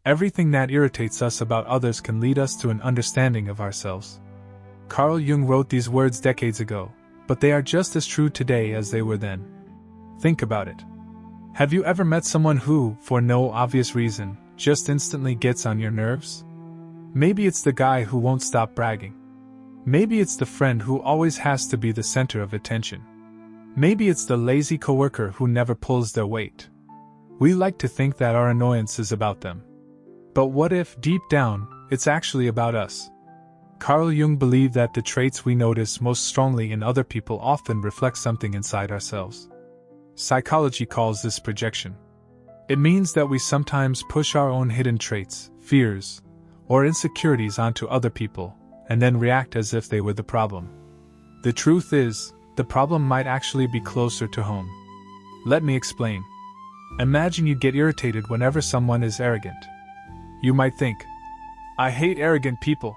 Everything that irritates us about others can lead us to an understanding of ourselves. Carl Jung wrote these words decades ago, but they are just as true today as they were then. Think about it. Have you ever met someone who, for no obvious reason, just instantly gets on your nerves? Maybe it's the guy who won't stop bragging. Maybe it's the friend who always has to be the center of attention. Maybe it's the lazy coworker who never pulls their weight. We like to think that our annoyance is about them. But what if, deep down, it's actually about us? Carl Jung believed that the traits we notice most strongly in other people often reflect something inside ourselves. Psychology calls this projection. It means that we sometimes push our own hidden traits, fears, or insecurities onto other people, and then react as if they were the problem. The truth is, the problem might actually be closer to home. Let me explain. Imagine you get irritated whenever someone is arrogant. You might think, I hate arrogant people.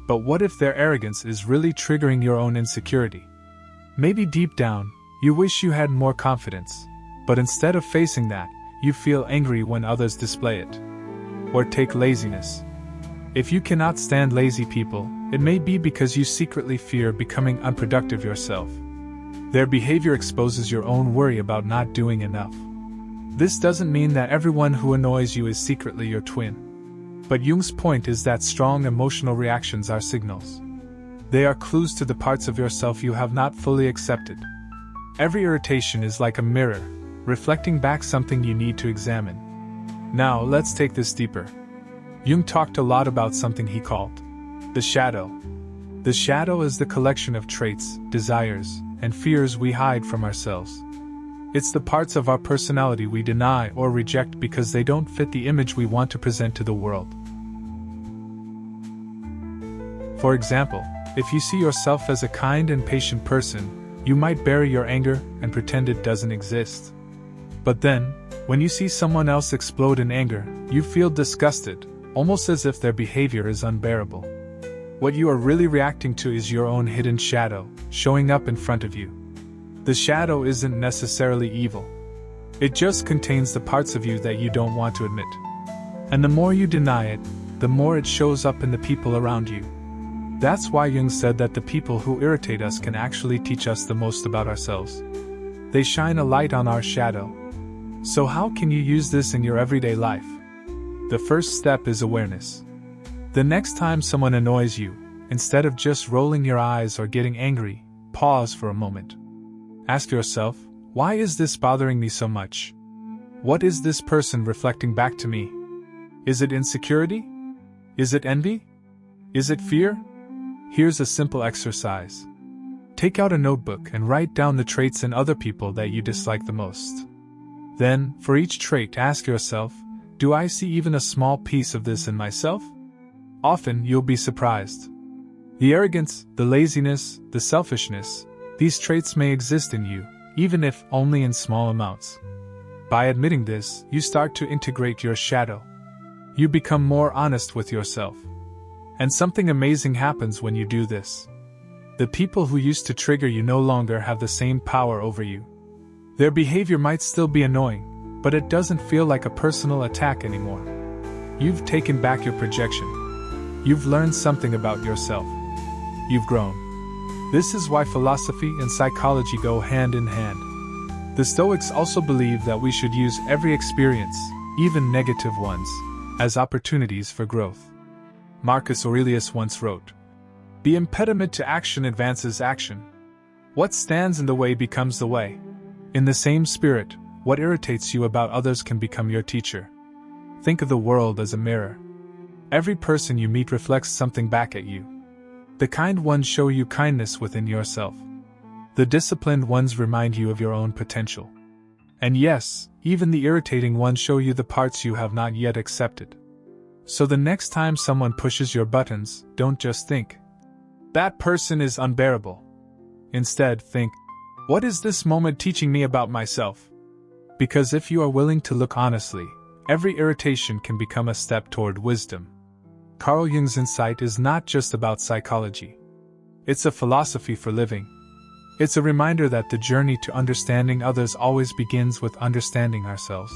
But what if their arrogance is really triggering your own insecurity? Maybe deep down, you wish you had more confidence, but instead of facing that, you feel angry when others display it. Or take laziness. If you cannot stand lazy people, it may be because you secretly fear becoming unproductive yourself. Their behavior exposes your own worry about not doing enough. This doesn't mean that everyone who annoys you is secretly your twin. But Jung's point is that strong emotional reactions are signals. They are clues to the parts of yourself you have not fully accepted. Every irritation is like a mirror, reflecting back something you need to examine. Now, let's take this deeper. Jung talked a lot about something he called the shadow. The shadow is the collection of traits, desires, and fears we hide from ourselves. It's the parts of our personality we deny or reject because they don't fit the image we want to present to the world. For example, if you see yourself as a kind and patient person, you might bury your anger and pretend it doesn't exist. But then, when you see someone else explode in anger, you feel disgusted, almost as if their behavior is unbearable. What you are really reacting to is your own hidden shadow, showing up in front of you. The shadow isn't necessarily evil. It just contains the parts of you that you don't want to admit. And the more you deny it, the more it shows up in the people around you. That's why Jung said that the people who irritate us can actually teach us the most about ourselves. They shine a light on our shadow. So how can you use this in your everyday life? The first step is awareness. The next time someone annoys you, instead of just rolling your eyes or getting angry, pause for a moment. Ask yourself, why is this bothering me so much? What is this person reflecting back to me? Is it insecurity? Is it envy? Is it fear? Here's a simple exercise. Take out a notebook and write down the traits in other people that you dislike the most. Then, for each trait, ask yourself, do I see even a small piece of this in myself? Often, you'll be surprised. The arrogance, the laziness, the selfishness, these traits may exist in you, even if only in small amounts. By admitting this, you start to integrate your shadow. You become more honest with yourself. And something amazing happens when you do this. The people who used to trigger you no longer have the same power over you. Their behavior might still be annoying, but it doesn't feel like a personal attack anymore. You've taken back your projection. You've learned something about yourself. You've grown. This is why philosophy and psychology go hand in hand. The Stoics also believe that we should use every experience, even negative ones, as opportunities for growth. Marcus Aurelius once wrote, "The impediment to action advances action. What stands in the way becomes the way." In the same spirit, what irritates you about others can become your teacher. Think of the world as a mirror. Every person you meet reflects something back at you. The kind ones show you kindness within yourself. The disciplined ones remind you of your own potential. And yes, even the irritating ones show you the parts you have not yet accepted. So the next time someone pushes your buttons, don't just think, that person is unbearable. Instead, think, what is this moment teaching me about myself? Because if you are willing to look honestly, every irritation can become a step toward wisdom. Carl Jung's insight is not just about psychology. It's a philosophy for living. It's a reminder that the journey to understanding others always begins with understanding ourselves.